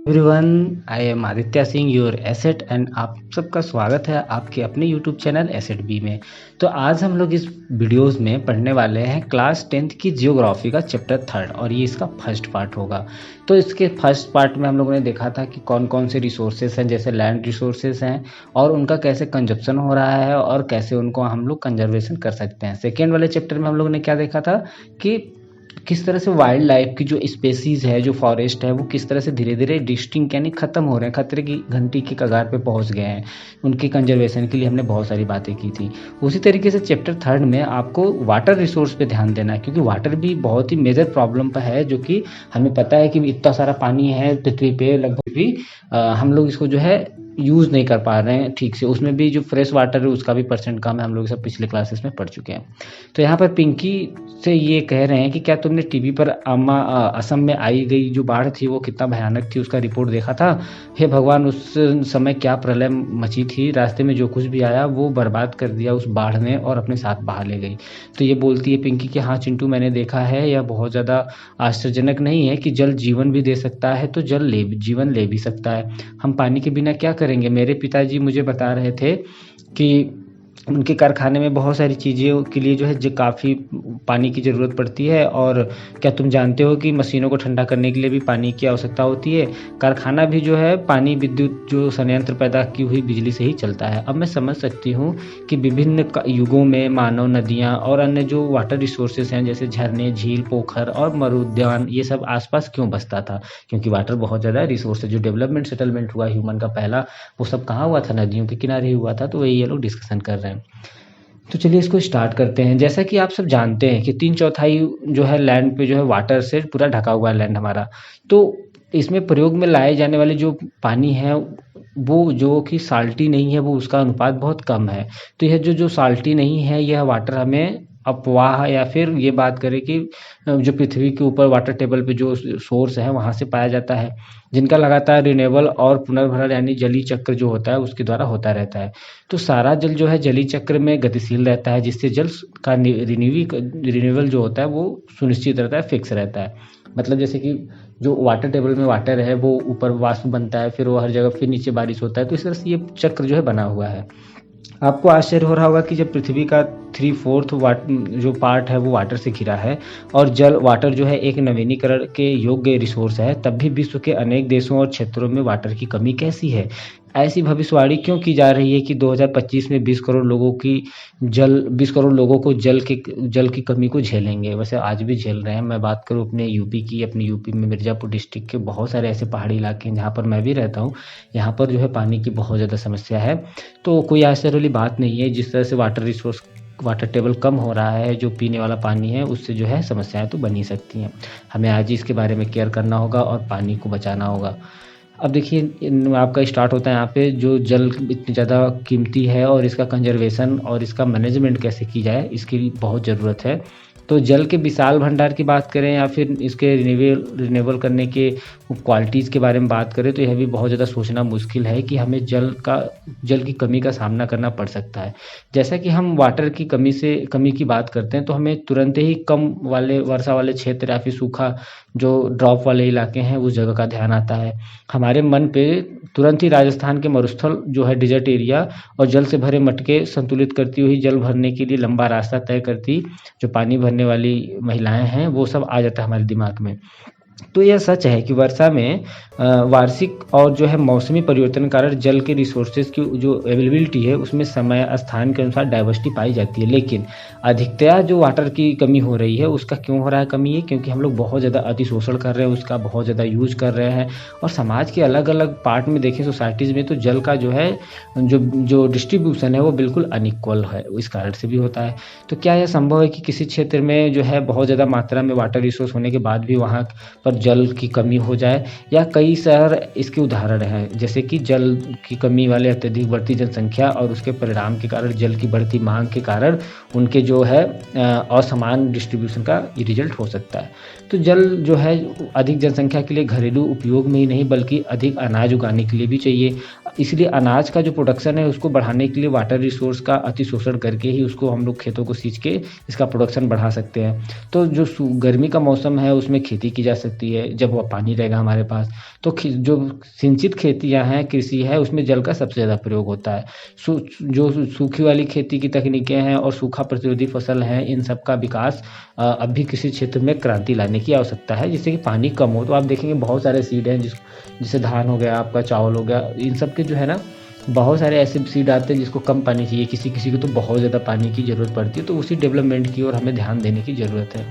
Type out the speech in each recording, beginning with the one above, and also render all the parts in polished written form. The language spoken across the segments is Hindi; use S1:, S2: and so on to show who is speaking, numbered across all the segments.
S1: Everyone, I am Aditya Singh your asset and आप सबका स्वागत है आपके अपने यूट्यूब चैनल एसेट बी में। तो आज हम लोग इस वीडियोस में पढ़ने वाले हैं क्लास 10th की जियोग्राफी का चैप्टर 3 और ये इसका फर्स्ट पार्ट होगा। तो इसके फर्स्ट पार्ट में हम लोगों ने देखा था कि कौन कौन से रिसोर्सेस हैं, जैसे लैंड रिसोर्सेस हैं और उनका कैसे कंजप्शन हो रहा है और कैसे उनको हम लोग कंजर्वेशन कर सकते हैं। सेकेंड वाले चैप्टर में हम लोगों ने क्या देखा था कि किस तरह से वाइल्ड लाइफ की जो स्पेसीज है, जो फॉरेस्ट है, वो किस तरह से धीरे धीरे डिस्टिंक्ट यानी खत्म हो रहे हैं, खतरे की घंटी की कगार पे पहुंच गए हैं। उनकी कंजर्वेशन के लिए हमने बहुत सारी बातें की थी। उसी तरीके से चैप्टर 3 में आपको वाटर रिसोर्स पे ध्यान देना है, क्योंकि वाटर भी बहुत ही मेजर प्रॉब्लम पर है, जो कि हमें पता है कि इतना सारा पानी है पृथ्वी पे, लगभग भी हम लोग इसको जो है यूज़ नहीं कर पा रहे हैं ठीक से। उसमें भी जो फ्रेश वाटर है उसका भी परसेंट कम है, हम लोग सब पिछले क्लासेस में पढ़ चुके हैं। तो यहाँ पर पिंकी से ये कह रहे हैं कि क्या तुमने टीवी पर असम में आई गई जो बाढ़ थी वो कितना भयानक थी, उसका रिपोर्ट देखा था? हे भगवान, उस समय क्या प्रलय मची थी, रास्ते में जो कुछ भी आया वो बर्बाद कर दिया उस बाढ़ ने और अपने साथ बहा ले गई। तो ये बोलती है पिंकी कि हाँ चिंटू, मैंने देखा है, यह बहुत ज़्यादा आश्चर्यजनक नहीं है कि जल जीवन भी दे सकता है तो जल जीवन ले भी सकता है। हम पानी के बिना क्या करेंगे? मेरे पिताजी मुझे बता रहे थे कि उनके कारखाने में बहुत सारी चीज़ों के लिए जो है जो काफ़ी पानी की ज़रूरत पड़ती है। और क्या तुम जानते हो कि मशीनों को ठंडा करने के लिए भी पानी की आवश्यकता होती है? कारखाना भी जो है पानी विद्युत जो संयंत्र पैदा की हुई बिजली से ही चलता है। अब मैं समझ सकती हूँ कि विभिन्न युगों में मानव नदियाँ और अन्य जो वाटर रिसोर्सेज हैं, जैसे झरने, झील, पोखर और मरुद्यान, ये सब आसपास क्यों बसता था, क्योंकि वाटर बहुत ज़्यादा रिसोर्स है। जो डेवलपमेंट सेटलमेंट हुआ ह्यूमन का पहला, वो सब कहाँ हुआ था? नदियों के किनारे हुआ था। तो वही ये लोग डिस्कशन कर रहे हैं। तो चलिए इसको स्टार्ट करते हैं। जैसा कि आप सब जानते हैं कि 3/4 जो है लैंड पे जो है वाटर से पूरा ढका हुआ है लैंड हमारा। तो इसमें प्रयोग में लाए जाने वाले जो पानी है वो जो कि साल्टी नहीं है, वो उसका अनुपात बहुत कम है। तो यह जो साल्टी नहीं है, यह वाटर हमें अपवाह या फिर ये बात करें कि जो पृथ्वी के ऊपर वाटर टेबल पे जो सोर्स है वहाँ से पाया जाता है, जिनका लगातार रिन्यूएबल और पुनर्भरण यानी जलीय चक्र जो होता है उसके द्वारा होता रहता है। तो सारा जल जो है जलीय चक्र में गतिशील रहता है, जिससे जल का रिन्यूएबल जो होता है वो सुनिश्चित रहता है, फिक्स रहता है। मतलब जैसे कि जो वाटर टेबल में वाटर है वो ऊपर वाष्प बनता है, फिर वो हर जगह फिर नीचे बारिश होता है। तो इस तरह से ये चक्र जो है बना हुआ है। आपको आश्चर्य हो रहा होगा कि जब पृथ्वी का 3/4 जो पार्ट है वो वाटर से घिरा है और वाटर जो है एक नवीनीकरण के योग्य रिसोर्स है, तब भी विश्व के अनेक देशों और क्षेत्रों में वाटर की कमी कैसी है? ऐसी भविष्यवाणी क्यों की जा रही है कि 2025 में 20 करोड़ लोगों को जल की कमी को झेलेंगे? वैसे आज भी झेल रहे हैं। मैं बात करूँ अपने यूपी में मिर्ज़ापुर डिस्ट्रिक्ट के बहुत सारे ऐसे पहाड़ी इलाके हैं जहाँ पर मैं भी रहता हूँ। यहाँ पर जो है पानी की बहुत ज़्यादा समस्या है। तो कोई आश्चर्य वाली बात नहीं है। जिस तरह से वाटर टेबल कम हो रहा है, जो पीने वाला पानी है उससे जो है समस्याएं तो बन ही सकती हैं। हमें आज ही इसके बारे में केयर करना होगा और पानी को बचाना होगा। अब देखिए आपका स्टार्ट होता है यहाँ पे, जो जल इतनी ज़्यादा कीमती है और इसका कंजर्वेशन और इसका मैनेजमेंट कैसे की जाए, इसकी बहुत ज़रूरत है। तो जल के विशाल भंडार की बात करें या फिर इसके रिन्यूएबल करने के क्वालिटीज़ के बारे में बात करें, तो यह भी बहुत ज़्यादा सोचना मुश्किल है कि हमें जल की कमी का सामना करना पड़ सकता है। जैसा कि हम वाटर की कमी की बात करते हैं तो हमें तुरंत ही कम वाले वर्षा वाले क्षेत्र या फिर सूखा जो ड्रॉप वाले इलाके हैं उस जगह का ध्यान आता है। हमारे मन पे तुरंत ही राजस्थान के मरुस्थल जो है डिजर्ट एरिया और जल से भरे मटके संतुलित करती हुई जल भरने के लिए लंबा रास्ता तय करती जो पानी भरने वाली महिलाएं हैं, वो सब आ जाता है हमारे दिमाग में। तो यह सच है कि वर्षा में वार्षिक और जो है मौसमी परिवर्तन के कारण जल के रिसोर्सेज की जो अवेलेबिलिटी है उसमें समय स्थान के अनुसार डाइवर्सिटी पाई जाती है। लेकिन अधिकतया जो वाटर की कमी हो रही है उसका क्यों हो रहा है कमी? है क्योंकि हम लोग बहुत ज़्यादा अतिशोषण कर रहे हैं, उसका बहुत ज़्यादा यूज कर रहे हैं। और समाज के अलग अलग पार्ट में देखें, सोसाइटीज़ में, तो जल का जो है जो डिस्ट्रीब्यूशन है वो बिल्कुल अनइक्वल है, इस कारण से भी होता है। तो क्या यह संभव है कि किसी क्षेत्र में जो है बहुत ज़्यादा मात्रा में वाटर रिसोर्स होने के बाद भी वहाँ पर जल की कमी हो जाए, या कई शहर इसके उदाहरण हैं, जैसे कि जल की कमी वाले अत्यधिक बढ़ती जनसंख्या और उसके परिणाम के कारण जल की बढ़ती मांग के कारण उनके जो है असमान डिस्ट्रीब्यूशन का ये रिजल्ट हो सकता है। तो जल जो है अधिक जनसंख्या के लिए घरेलू उपयोग में ही नहीं बल्कि अधिक अनाज उगाने के लिए भी चाहिए। इसलिए अनाज का जो प्रोडक्शन है उसको बढ़ाने के लिए वाटर रिसोर्स का अतिशोषण करके ही उसको हम लोग खेतों को सींच के इसका प्रोडक्शन बढ़ा सकते हैं। तो जो गर्मी का मौसम है उसमें खेती की जा सकती है, जब वह पानी रहेगा हमारे पास। तो जो सिंचित खेतियाँ हैं, कृषि है, उसमें जल का सबसे ज़्यादा प्रयोग होता है। जो सूखी वाली खेती की तकनीकें हैं और सूखा प्रतिरोधी फसल हैं, इन सब का विकास अब भी किसी क्षेत्र में क्रांति लाने की आवश्यकता है, जिससे कि पानी कम हो। तो आप देखेंगे बहुत सारे सीड हैं जैसे धान हो गया, आपका चावल हो गया, इन सब के जो है ना बहुत सारे ऐसे सीड आते हैं जिसको कम पानी चाहिए, किसी किसी को तो बहुत ज़्यादा पानी की ज़रूरत पड़ती है। तो उसी डेवलपमेंट की ओर हमें ध्यान देने की ज़रूरत है।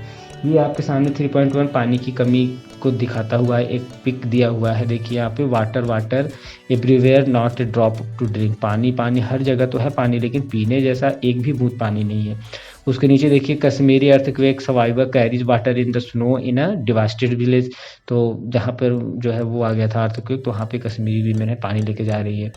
S1: ये आपके सामने 3.1 पानी की कमी को दिखाता हुआ एक पिक दिया हुआ है। देखिए यहाँ पे water water everywhere not a drop to drink. पानी पानी हर जगह तो है पानी, लेकिन पीने जैसा एक भी बूंद पानी नहीं है। उसके नीचे देखिए Kashmiri earthquake survivor carries water in the snow in a devastated village. तो जहाँ पर जो है वो आ गया था अर्थक्वेक, तो वहाँ पे कश्मीरी वीमेन है पानी लेके जा रही है।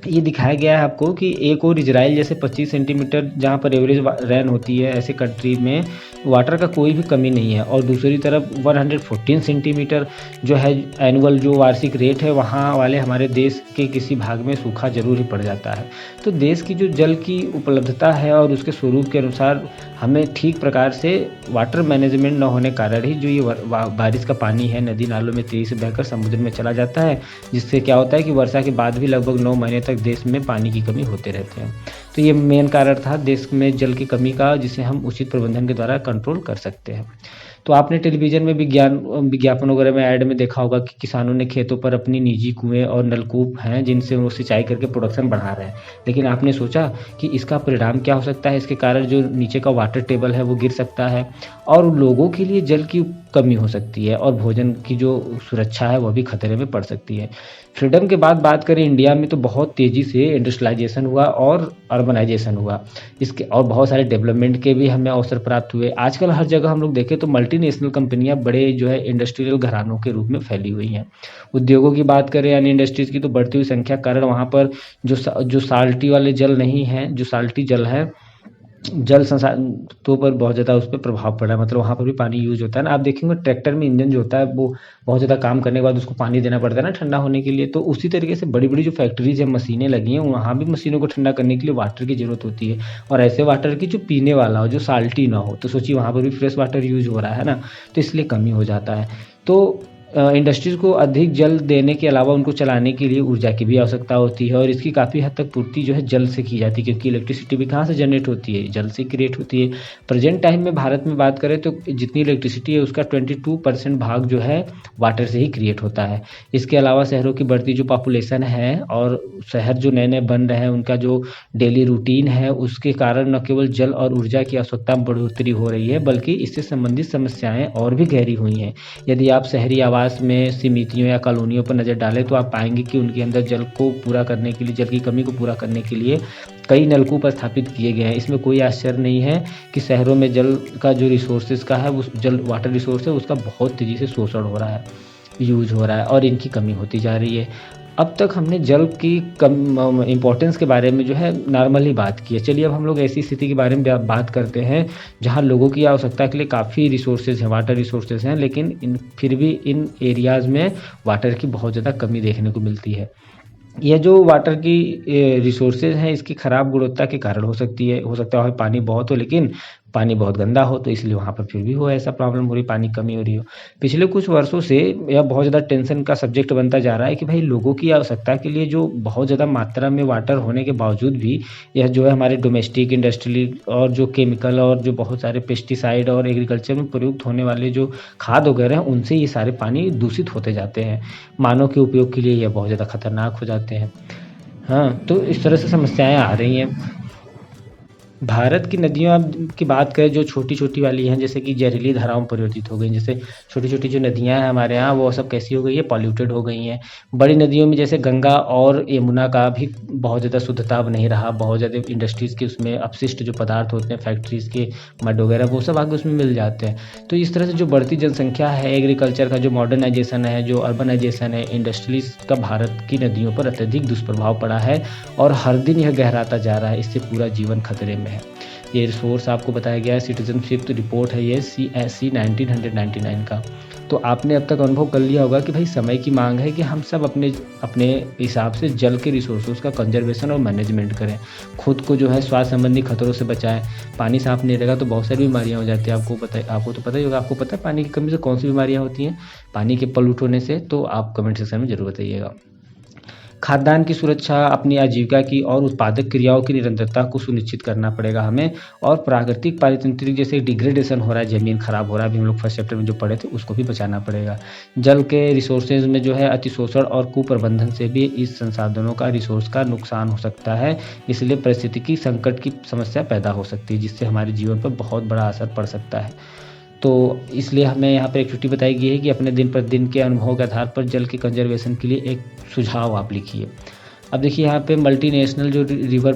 S1: ये दिखाया गया है आपको कि एक और इजराइल जैसे 25 सेंटीमीटर जहाँ पर एवरेज रेन होती है, ऐसे कंट्री में वाटर का कोई भी कमी नहीं है, और दूसरी तरफ 114 सेंटीमीटर जो है एनुअल जो वार्षिक रेट है, वहाँ वाले हमारे देश के किसी भाग में सूखा जरूर ही पड़ जाता है। तो देश की जो जल की उपलब्धता है और उसके स्वरूप के अनुसार हमें ठीक प्रकार से वाटर मैनेजमेंट न होने कारण ही जो ये बारिश का पानी है नदी नालों में तेजी से बहकर समुद्र में चला जाता है, जिससे क्या होता है कि वर्षा के बाद भी लगभग 9 महीने तक देश में पानी की कमी होते रहते हैं। तो ये मेन कारण था देश में जल की कमी का, जिसे हम उचित प्रबंधन के द्वारा कंट्रोल कर सकते हैं। तो आपने टेलीविज़न में विज्ञापन वगैरह में ऐड में देखा होगा कि किसानों ने खेतों पर अपनी निजी कुएँ और नलकूप हैं जिनसे वो सिंचाई करके प्रोडक्शन बढ़ा रहे हैं। लेकिन आपने सोचा कि इसका परिणाम क्या हो सकता है? इसके कारण जो नीचे का वाटर टेबल है वो गिर सकता है और लोगों के लिए जल की कमी हो सकती है और भोजन की जो सुरक्षा है वह भी खतरे में पड़ सकती है। फ्रीडम के बाद बात करें इंडिया में, तो बहुत तेज़ी से इंडस्ट्रियलाइजेशन हुआ और अर्बनाइजेशन हुआ। इसके और बहुत सारे डेवलपमेंट के भी हमें अवसर प्राप्त हुए। आजकल हर जगह हम लोग देखें तो मल्टीनेशनल कंपनियां बड़े जो है इंडस्ट्रियल घरानों के रूप में फैली हुई हैं। उद्योगों की बात करें यानी इंडस्ट्रीज़ की, तो बढ़ती हुई संख्या के कारण वहाँ पर जो साल्टी वाले जल नहीं हैं, जो साल्टी जल है, जल संसाधनों पर बहुत ज़्यादा उस पर प्रभाव पड़ा है। मतलब वहाँ पर भी पानी यूज़ होता है ना। आप देखेंगे ट्रैक्टर में इंजन जो होता है वो बहुत ज़्यादा काम करने के बाद उसको पानी देना पड़ता है ना ठंडा होने के लिए। तो उसी तरीके से बड़ी बड़ी जो फैक्ट्रीज है, मशीनें लगी हैं, वहाँ भी मशीनों को ठंडा करने के लिए वाटर की ज़रूरत होती है, और ऐसे वाटर की जो पीने वाला हो, जो साल्टी ना हो। तो सोचिए वहाँ पर भी फ्रेश वाटर यूज़ हो रहा है ना, तो इसलिए कमी हो जाता है। तो इंडस्ट्रीज़ को अधिक जल देने के अलावा उनको चलाने के लिए ऊर्जा की भी आवश्यकता होती है, और इसकी काफ़ी हद तक पूर्ति जो है जल से की जाती है, क्योंकि इलेक्ट्रिसिटी भी कहाँ से जनरेट होती है? जल से क्रिएट होती है। प्रेजेंट टाइम में भारत में बात करें तो जितनी इलेक्ट्रिसिटी है उसका 22% भाग जो है वाटर से ही क्रिएट होता है। इसके अलावा शहरों की बढ़ती जो पॉपुलेशन है और शहर जो नए नए बन रहे हैं, उनका जो डेली रूटीन है, उसके कारण न केवल जल और ऊर्जा की आवश्यकता में बढ़ोतरी हो रही है, बल्कि इससे संबंधित समस्याएं और भी गहरी हुई हैं। यदि आप शहरी आवास में समितियों या कॉलोनियों पर नज़र डालें तो आप पाएंगे कि उनके अंदर जल को पूरा करने के लिए, जल की कमी को पूरा करने के लिए कई नलकूप स्थापित किए गए हैं। इसमें कोई आश्चर्य नहीं है कि शहरों में जल का जो रिसोर्सेज का है, उस जल वाटर रिसोर्स है, उसका बहुत तेज़ी से शोषण हो रहा है, यूज हो रहा है, और इनकी कमी होती जा रही है। अब तक हमने जल की कम इम्पोर्टेंस के बारे में जो है नॉर्मली बात की है। चलिए अब हम लोग ऐसी स्थिति के बारे में बात करते हैं जहां लोगों की आवश्यकता के लिए काफ़ी रिसोर्सेज हैं, वाटर रिसोर्सेज हैं, लेकिन फिर भी इन एरियाज़ में वाटर की बहुत ज़्यादा कमी देखने को मिलती है। यह जो वाटर की रिसोर्सेज हैं, इसकी ख़राब गुणवत्ता के कारण हो सकता है पानी बहुत हो लेकिन पानी बहुत गंदा हो, तो इसलिए वहाँ पर फिर भी हो ऐसा प्रॉब्लम हो रही, पानी कमी हो रही हो। पिछले कुछ वर्षों से यह बहुत ज़्यादा टेंशन का सब्जेक्ट बनता जा रहा है कि भाई लोगों की आवश्यकता के लिए जो बहुत ज़्यादा मात्रा में वाटर होने के बावजूद भी यह जो है हमारे डोमेस्टिक इंडस्ट्री और जो केमिकल और जो बहुत सारे पेस्टिसाइड और एग्रीकल्चर में प्रयुक्त होने वाले जो खाद वगैरह हैं, उनसे ये सारे पानी दूषित होते जाते हैं। मानव के उपयोग के लिए यह बहुत ज़्यादा खतरनाक हो जाते हैं। हाँ, तो इस तरह से समस्याएं आ रही हैं। भारत की नदियों की बात करें जो छोटी-छोटी वाली हैं, जैसे कि जहरीली धाराओं में परिवर्तित हो गई। जैसे छोटी-छोटी जो नदियाँ हैं हमारे यहाँ, वो सब कैसी हो गई है, पॉल्यूटेड हो गई हैं। बड़ी नदियों में जैसे गंगा और यमुना का भी बहुत ज़्यादा शुद्धता अब नहीं रहा। बहुत ज़्यादा इंडस्ट्रीज़ के उसमें अपशिष्ट जो पदार्थ होते हैं, फैक्ट्रीज़ के मड वगैरह, वो सब आके उसमें मिल जाते हैं। तो इस तरह से जो बढ़ती जनसंख्या है, एग्रीकल्चर का जो मॉडर्नाइजेशन है, जो अर्बनाइजेशन है, इंडस्ट्रीज़ का भारत की नदियों पर अत्यधिक दुष्प्रभाव पड़ा है और हर दिन यह गहराता जा रहा है। इससे पूरा जीवन खतरे में है। ये रिसोर्स आपको बताया गया है, सिटीजनशिप रिपोर्ट है ये CSC 1999 का। तो आपने अब तक अनुभव कर लिया होगा कि भाई समय की मांग है कि हम सब अपने अपने हिसाब से जल के रिसोर्सेज का कंजर्वेशन और मैनेजमेंट करें। खुद को जो है स्वास्थ्य संबंधी खतरों से बचाएं। पानी साफ नहीं रहेगा तो बहुत सारी बीमारियां हो जाती हैं। आपको तो पता ही होगा। आपको पता है पानी की कमी से कौन सी बीमारियां होती हैं पानी के पॉल्यूट होने से? तो आप कमेंट सेक्शन में जरूर बताइएगा। खाद्यान्न की सुरक्षा, अपनी आजीविका की और उत्पादक क्रियाओं की निरंतरता को सुनिश्चित करना पड़ेगा हमें। और प्राकृतिक पारितंत्रिक जैसे डिग्रेडेशन हो रहा है, ज़मीन खराब हो रहा है, अभी हम लोग फर्स्ट चैप्टर में जो पढ़े थे उसको भी बचाना पड़ेगा। जल के रिसोर्सेज में जो है अतिशोषण और कुप्रबंधन से भी इस संसाधनों का रिसोर्स का नुकसान हो सकता है। इसलिए पारिस्थितिकी संकट की समस्या पैदा हो सकती है, जिससे हमारे जीवन पर बहुत बड़ा असर पड़ सकता है। तो इसलिए हमें यहाँ पे एक्टिविटी बताई गई है कि अपने दिन प्रतिदिन के अनुभवों के आधार पर जल के कंजर्वेशन के लिए एक सुझाव आप लिखिए। अब देखिए यहाँ पे मल्टीनेशनल जो रिवर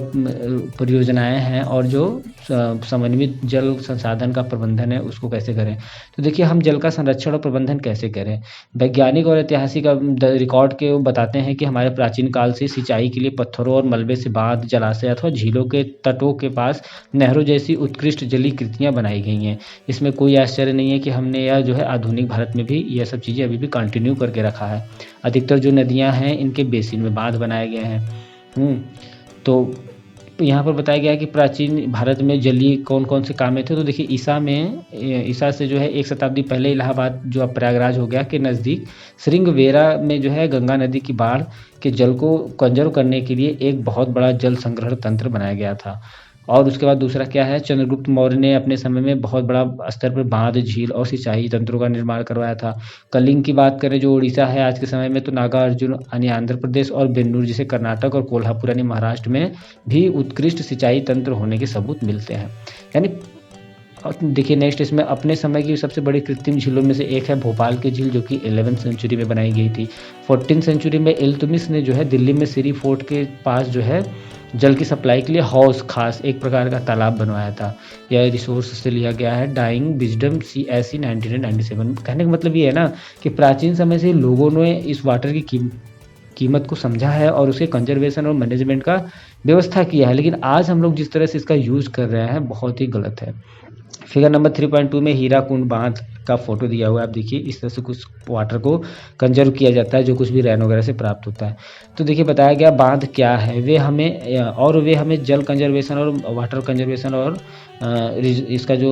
S1: परियोजनाएं हैं और जो समन्वित जल संसाधन का प्रबंधन है उसको कैसे करें। तो देखिए हम जल का संरक्षण और प्रबंधन कैसे करें। वैज्ञानिक और ऐतिहासिक रिकॉर्ड के वो बताते हैं कि हमारे प्राचीन काल से सिंचाई के लिए पत्थरों और मलबे से बांध, जलाशय अथवा झीलों के तटों के पास नहरों जैसी उत्कृष्ट जलीय कृतियाँ बनाई गई हैं। इसमें कोई आश्चर्य नहीं है कि हमने यह जो है आधुनिक भारत में भी यह सब चीज़ें अभी भी कंटिन्यू करके रखा है। अधिकतर जो नदियाँ हैं इनके बेसिन में बांध बनाए गए हैं। तो यहाँ पर बताया गया है कि प्राचीन भारत में जलीय कौन कौन से कामें थे। तो देखिए ईसा से जो है 1 शताब्दी पहले इलाहाबाद जो अब प्रयागराज हो गया के नज़दीक श्रृंगवेरा में जो है गंगा नदी की बाढ़ के जल को कंजर्व करने के लिए एक बहुत बड़ा जल संग्रहण तंत्र बनाया गया था। और उसके बाद दूसरा क्या है, चंद्रगुप्त मौर्य ने अपने समय में बहुत बड़ा स्तर पर बांध, झील और सिंचाई तंत्रों का निर्माण करवाया था। कलिंग की बात करें जो उड़ीसा है आज के समय में, तो नागार्जुन यानी आंध्र प्रदेश और बेन्नूर जैसे कर्नाटक और कोल्हापुर यानी महाराष्ट्र में भी उत्कृष्ट सिंचाई तंत्र होने के सबूत मिलते हैं। यानी देखिए नेक्स्ट इसमें अपने समय की सबसे बड़ी कृत्रिम झीलों में से एक है भोपाल की झील, जो कि 11वीं सेंचुरी में बनाई गई थी। 14वीं सेंचुरी में इल्तुतमिश ने जो है दिल्ली में सिरी फोर्ट के पास जो है जल की सप्लाई के लिए हौज खास एक प्रकार का तालाब बनवाया था। यह रिसोर्स से लिया गया है डाइंग विजडम CSC 1997। कहने का मतलब ये है ना कि प्राचीन समय से लोगों ने इस वाटर की कीमत को समझा है और उसके कंजर्वेशन और मैनेजमेंट का व्यवस्था किया है। लेकिन आज हम लोग जिस तरह से इसका यूज़ कर रहे हैं बहुत ही गलत है। फिगर नंबर 3.2 में हीराकुंड बांध का फोटो दिया हुआ है। आप देखिए इस तरह से कुछ वाटर को कंजर्व किया जाता है जो कुछ भी रेन वगैरह से प्राप्त होता है। तो देखिए बताया गया बांध क्या है, वे हमें जल कंजर्वेशन और वाटर कंजर्वेशन और इसका जो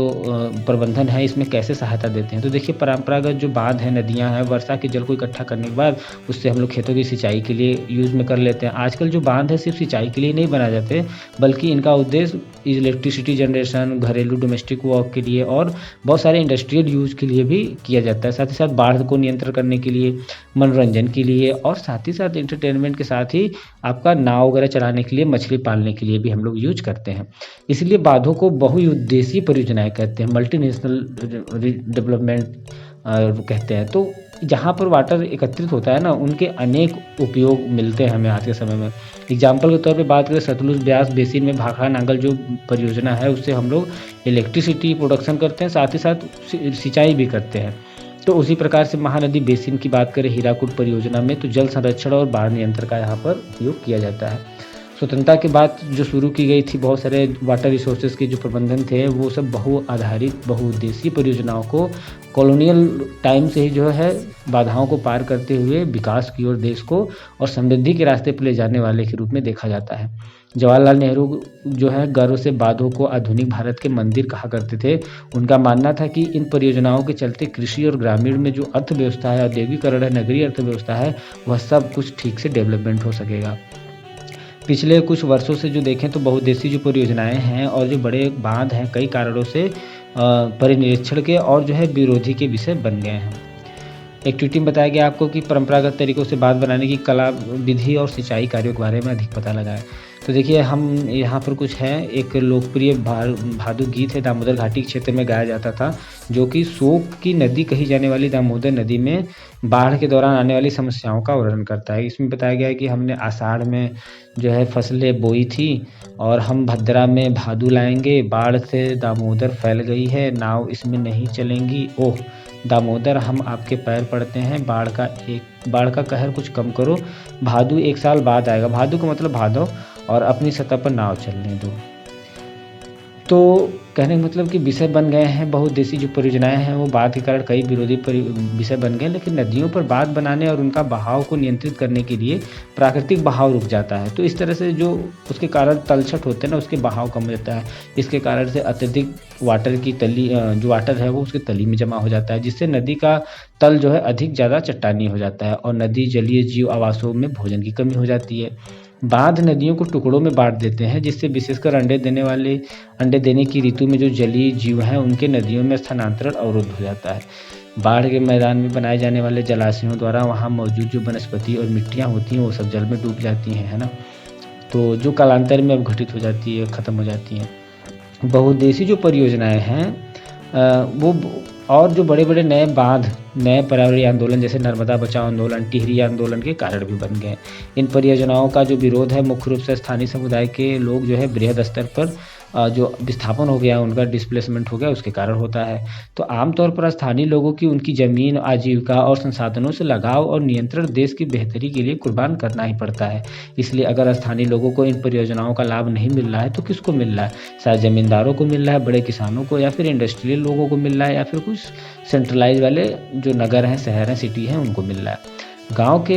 S1: प्रबंधन है इसमें कैसे सहायता देते हैं। तो देखिए परंपरागत जो बांध है, नदियाँ हैं, वर्षा के जल को इकट्ठा करने के बाद उससे हम लोग खेतों की सिंचाई के लिए यूज़ में कर लेते हैं। आजकल जो बांध है सिर्फ सिंचाई के लिए नहीं बनाए जाते, बल्कि इनका उद्देश्य इलेक्ट्रिसिटी जनरेशन, घरेलू डोमेस्टिक वर्क के लिए और बहुत सारे इंडस्ट्रियल यूज़ के लिए भी किया जाता है। साथ ही साथ बाढ़ को नियंत्रण करने के लिए, मनोरंजन के लिए और साथ ही साथ एंटरटेनमेंट के साथ ही आपका नाव वगैरह चलाने के लिए, मछली पालने के लिए भी हम लोग यूज करते हैं। इसलिए बांधों को बहुउद्देशीय परियोजनाएं कहते हैं, मल्टीनेशनल डेवलपमेंट कहते हैं। तो जहाँ पर वाटर एकत्रित होता है ना, उनके अनेक उपयोग मिलते हैं हमें आज के समय में। एग्जाम्पल के तौर पे बात करें, सतलुज ब्यास बेसिन में भाखड़ा नांगल जो परियोजना है उससे हम लोग इलेक्ट्रिसिटी प्रोडक्शन करते हैं, साथ ही साथ सिंचाई भी करते हैं। तो उसी प्रकार से महानदी बेसिन की बात करें हीराकुंड परियोजना में, तो जल संरक्षण और बाढ़ नियंत्रण का यहाँ पर उपयोग किया जाता है। स्वतंत्रता के बाद जो शुरू की गई थी बहुत सारे वाटर रिसोर्सेज के जो प्रबंधन थे, वो सब बहुआधारित बहुउद्देशीय परियोजनाओं को कॉलोनियल टाइम से ही जो है बाधाओं को पार करते हुए विकास की ओर देश को और समृद्धि के रास्ते पर ले जाने वाले के रूप में देखा जाता है। जवाहरलाल नेहरू जो है गर्व से बांधों को आधुनिक भारत के मंदिर कहा करते थे। उनका मानना था कि इन परियोजनाओं के चलते कृषि और ग्रामीण में जो अर्थव्यवस्था है, औद्योगिकरण है, नगरीय अर्थव्यवस्था है, वह सब कुछ ठीक से डेवलपमेंट हो सकेगा। पिछले कुछ वर्षों से जो देखें तो बहुउद्देशीय जो परियोजनाएं हैं और जो बड़े बांध हैं कई कारणों से परिनिरीक्षण के और जो है विरोधी के विषय बन गए हैं। एक्टिविटी में बताया गया आपको कि परंपरागत तरीकों से बांध बनाने की कला, विधि और सिंचाई कार्यों के बारे में अधिक पता लगाएं। तो देखिए हम यहाँ पर कुछ है, एक लोकप्रिय भादु गीत है, दामोदर घाटी क्षेत्र में गाया जाता था, जो कि शोक की नदी कही जाने वाली दामोदर नदी में बाढ़ के दौरान आने वाली समस्याओं का वर्णन करता है। इसमें बताया गया है कि हमने आषाढ़ में जो है फसलें बोई थी और हम भद्रा में भादु लाएंगे, बाढ़ से दामोदर फैल गई है, नाव इसमें नहीं चलेंगी, ओह दामोदर हम आपके पैर पड़ते हैं, बाढ़ का कहर कुछ कम करो, भादु 1 साल बाद आएगा। भादु का मतलब भादव, और अपनी सतह पर नाव चलने दो। तो कहने का मतलब कि विषय बन गए हैं, बहुउद्देशीय जो परियोजनाएं हैं वो बाढ़ के कारण कई विरोधी विषय बन गए, लेकिन नदियों पर बांध बनाने और उनका बहाव को नियंत्रित करने के लिए प्राकृतिक बहाव रुक जाता है। तो इस तरह से जो उसके कारण तलछट होते हैं ना, उसके बहाव कम हो जाता है। इसके कारण से अत्यधिक वाटर की तली जो वाटर है वो उसके तली में जमा हो जाता है, जिससे नदी का तल जो है अधिक ज़्यादा चट्टानी हो जाता है और नदी जलीय जीव आवासों में भोजन की कमी हो जाती है। बांध नदियों को टुकड़ों में बांट देते हैं, जिससे विशेषकर अंडे देने की ऋतु में जो जलीय जीव हैं उनके नदियों में स्थानांतरण अवरुद्ध हो जाता है। बाढ़ के मैदान में बनाए जाने वाले जलाशयों द्वारा वहाँ मौजूद जो वनस्पति और मिट्टियाँ होती हैं वो सब जल में डूब जाती हैं, है ना। तो जो कालांतर में अवघटित हो जाती है, ख़त्म हो जाती हैं। बहुउद्देशीय जो परियोजनाएं हैं वो और जो बड़े-बड़े नए बांध, नए पर्यावरणीय आंदोलन जैसे नर्मदा बचाओ आंदोलन, टिहरी आंदोलन के कारण भी बन गए। इन परियोजनाओं का जो विरोध है मुख्य रूप से स्थानीय समुदाय के लोग जो है बृहद स्तर पर जो विस्थापन हो गया, उनका डिस्प्लेसमेंट हो गया, उसके कारण होता है। तो आमतौर पर स्थानीय लोगों की उनकी ज़मीन, आजीविका और संसाधनों से लगाव और नियंत्रण देश की बेहतरी के लिए कुर्बान करना ही पड़ता है। इसलिए अगर स्थानीय लोगों को इन परियोजनाओं का लाभ नहीं मिल रहा है तो किसको मिल रहा है? शायद ज़मींदारों को मिल रहा है, बड़े किसानों को, या फिर इंडस्ट्रियल लोगों को मिल रहा है, या फिर कुछ सेंट्रलाइज वाले जो नगर हैं, शहर हैं, सिटी हैं, उनको मिल रहा है। गाँव के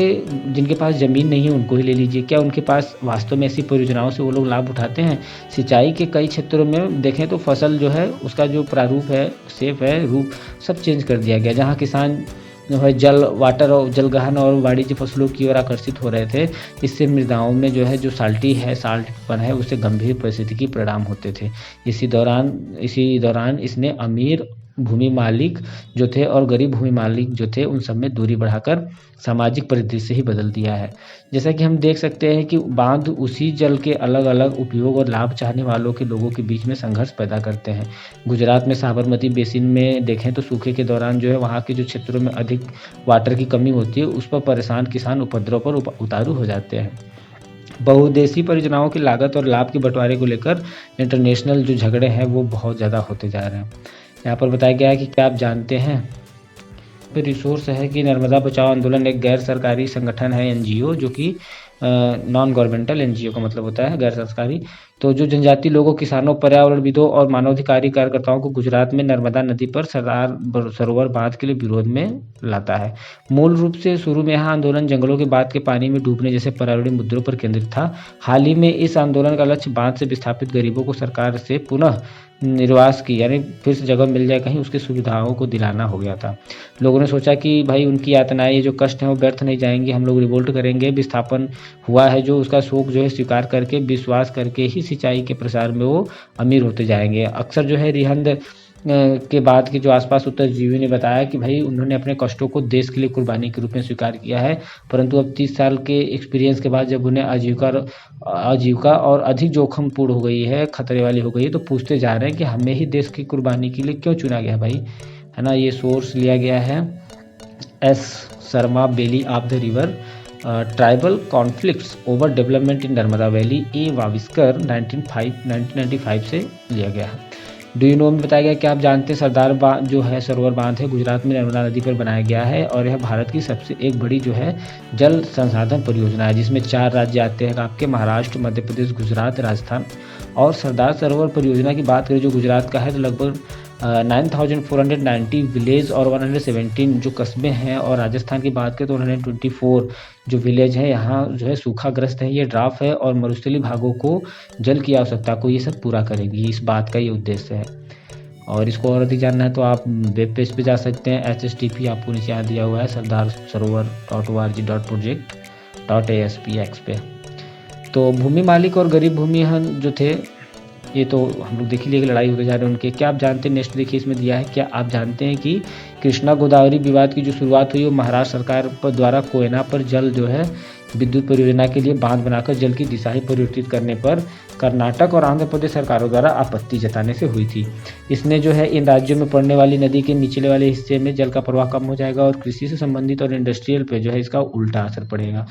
S1: जिनके पास ज़मीन नहीं है उनको ही ले लीजिए, क्या उनके पास वास्तव में ऐसी परियोजनाओं से वो लोग लाभ उठाते हैं? सिंचाई के कई क्षेत्रों में देखें तो फसल जो है उसका जो प्रारूप है, शेप है, रूप सब चेंज कर दिया गया। जहाँ किसान जो है वाटर और जलगहन और वाणिज्य फसलों की ओर आकर्षित हो रहे थे, इससे मृदाओं में जो है जो साल्टपन है उससे गंभीर पारिस्थितिकी परिणाम होते थे। इसी दौरान इसने अमीर भूमि मालिक जो थे और गरीब भूमि मालिक जो थे उन सब में दूरी बढ़ाकर सामाजिक परिदृश्य ही बदल दिया है। जैसा कि हम देख सकते हैं कि बांध उसी जल के अलग-अलग उपयोग और लाभ चाहने वालों के लोगों के बीच में संघर्ष पैदा करते हैं। गुजरात में साबरमती बेसिन में देखें तो सूखे के दौरान जो है वहाँ के जो क्षेत्रों में अधिक वाटर की कमी होती है उस पर परेशान किसान उपद्रव पर उतारू हो जाते हैं। बहुउद्देशीय परियोजनाओं की लागत और लाभ के बंटवारे को लेकर इंटरनेशनल जो झगड़े हैं वो बहुत ज़्यादा होते जा रहे हैं। यहाँ पर बताया गया है कि क्या आप जानते हैं फिर रिसोर्स है कि नर्मदा बचाओ आंदोलन एक गैर सरकारी संगठन है, एनजीओ, जो कि नॉन गवर्नमेंटल एनजीओ का मतलब होता है गैर सरकारी। तो जो जनजाति लोगों, किसानों, पर्यावरणविदों और मानवाधिकारी कार्यकर्ताओं को गुजरात में नर्मदा नदी पर सरदार सरोवर बांध के लिए विरोध में लाता है। मूल रूप से शुरू में यह आंदोलन जंगलों के बांध के पानी में डूबने जैसे पर्यावरणीय मुद्दों पर केंद्रित था। हाल ही में इस आंदोलन का लक्ष्य बांध से विस्थापित गरीबों को सरकार से पुनः निर्वास की, यानी फिर से जगह मिल जाए कहीं, उसकी सुविधाओं को दिलाना हो गया था। लोगों ने सोचा कि भाई उनकी यातनाएं, ये जो कष्ट हैं वो व्यर्थ नहीं जाएंगे, हम लोग रिवोल्ट करेंगे, विस्थापन हुआ है जो उसका शोक जो है स्वीकार करके, विश्वास करके ही सिंचाई के प्रसार में वो अमीर होते जाएंगे। अक्सर जो है रिहंद के बाद के जो आसपास उत्तरजीवी ने बताया कि भाई उन्होंने अपने कष्टों को देश के लिए कुर्बानी के रूप में स्वीकार किया है, परंतु अब 30 साल के एक्सपीरियंस के बाद जब उन्हें आजीविका और अधिक जोखिमपूर्ण हो गई है, खतरे वाली हो गई है, तो पूछते जा रहे हैं कि हमें ही देश की कुर्बानी के लिए क्यों चुना गया भाई, है ना। ये सोर्स लिया गया है S Sharma, belly of the river, tribal conflicts over development in Narmada valley, A Baviskar, 1995 से लिया गया है। डू यू नो में बताया गया कि आप जानते हैं सरदार बांध जो है सरोवर बांध है गुजरात में नर्मदा नदी पर बनाया गया है और यह भारत की सबसे एक बड़ी जो है जल संसाधन परियोजना है, जिसमें 4 राज्य आते हैं आपके, महाराष्ट्र, मध्य प्रदेश, गुजरात, राजस्थान। और सरदार सरोवर परियोजना की बात करें जो गुजरात का है तो लगभग 9490 विलेज और 117 जो कस्बे हैं, और राजस्थान की बात करें तो 124 जो विलेज हैं यहाँ जो है सूखाग्रस्त है। ये ड्राफ्ट है और मरुस्थलीय भागों को जल की आवश्यकता को ये सब पूरा करेंगी, इस बात का ये उद्देश्य है। और इसको और अधिक जानना है तो आप वेब पेज पे जा सकते हैं, http आपको नीचे यहाँ दिया हुआ है sardarsorovar.org.project.aspx पे। तो भूमि मालिक और गरीब भूमिहीन जो थे ये तो हम लोग देख ही लिए लड़ाई होते जा रहे हैं उनके। क्या आप जानते हैं, नेक्स्ट देखिए इसमें दिया है, क्या आप जानते हैं कि कृष्णा गोदावरी विवाद की जो शुरुआत हुई वो महाराष्ट्र सरकार पर द्वारा कोयना पर जल जो है विद्युत परियोजना के लिए बांध बनाकर जल की दिशा ही परिवर्तित करने पर कर्नाटक और आंध्र प्रदेश सरकारों द्वारा आपत्ति जताने से हुई थी। इसने जो है इन राज्यों में पड़ने वाली नदी के निचले वाले हिस्से में जल का प्रवाह कम हो जाएगा और कृषि से संबंधित और इंडस्ट्रियल पे जो है इसका उल्टा असर पड़ेगा।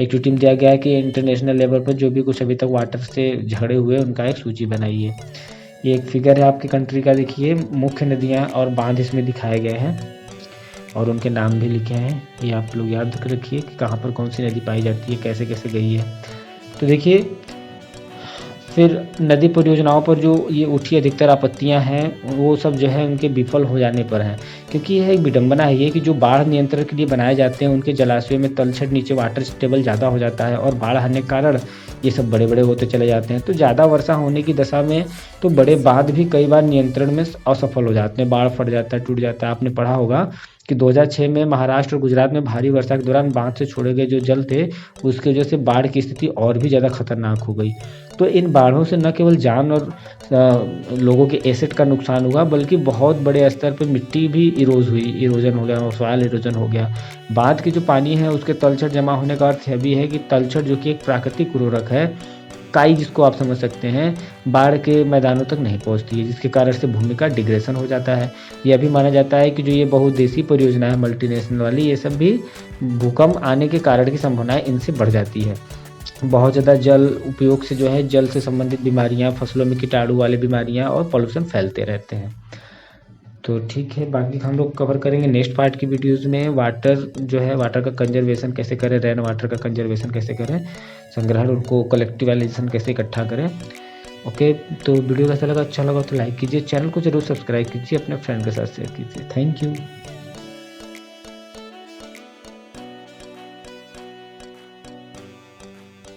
S1: एक जो टीम दिया गया है कि इंटरनेशनल लेवल पर जो भी कुछ अभी तक वाटर से झगड़े हुए उनका एक सूची बनाइए। ये एक फिगर है आपकी कंट्री का, देखिए मुख्य नदियाँ और बांध इसमें दिखाए गए हैं और उनके नाम भी लिखे हैं। ये आप लोग याद रखिए कि कहाँ पर कौन सी नदी पाई जाती है, कैसे कैसे गई है। तो देखिए फिर नदी परियोजनाओं पर जो ये उठी अधिकतर आपत्तियां हैं वो सब जो है उनके विफल हो जाने पर हैं, क्योंकि यह एक विडंबना है ये कि जो बाढ़ नियंत्रण के लिए बनाए जाते हैं उनके जलाशयों में तलछट नीचे वाटर स्टेबल ज़्यादा हो जाता है और बाढ़ आने के कारण ये सब बड़े बड़े होते चले जाते हैं। तो ज़्यादा वर्षा होने की दशा में तो बड़े बांध भी कई बार नियंत्रण में असफल हो जाते हैं, बाढ़ फट जाता है, टूट जाता है। आपने पढ़ा होगा कि 2006 में महाराष्ट्र और गुजरात में भारी वर्षा के दौरान बांध से छोड़े गए जो जल थे उसकी वजह से बाढ़ की स्थिति और भी ज़्यादा खतरनाक हो गई। तो इन बाढ़ों से न केवल जान और लोगों के एसेट का नुकसान हुआ बल्कि बहुत बड़े स्तर पर मिट्टी भी इरोजन हो गया, सॉइल इरोजन हो गया। बांध के जो पानी है उसके तलछट जमा होने का अर्थ यह भी है कि तलछट जो कि एक प्राकृतिक उर्वरक है, काई जिसको आप समझ सकते हैं, बाढ़ के मैदानों तक नहीं पहुंचती है, जिसके कारण से भूमि का डिग्रेशन हो जाता है। यह भी माना जाता है कि जो ये बहुउद्देशीय परियोजना है मल्टीनेशनल वाली, ये सब भी भूकंप आने के कारण की संभावनाएं इनसे बढ़ जाती है। बहुत ज़्यादा जल उपयोग से जो है जल से संबंधित बीमारियां, फसलों में कीटाणु वाली बीमारियां और पॉल्यूशन फैलते रहते हैं। तो ठीक है, बाकी हम लोग कवर करेंगे नेक्स्ट पार्ट की वीडियोज़ में। वाटर जो है, वाटर का कंजर्वेशन कैसे करें, रेन वाटर का कंजर्वेशन कैसे करें, संग्रहण उनको कलेक्टिवाइजेशन कैसे इकट्ठा करें। ओके, तो वीडियो कैसा लगा, अच्छा लगा तो लाइक कीजिए, चैनल को जरूर सब्सक्राइब कीजिए, अपने फ्रेंड के साथ शेयर कीजिए। Thank you.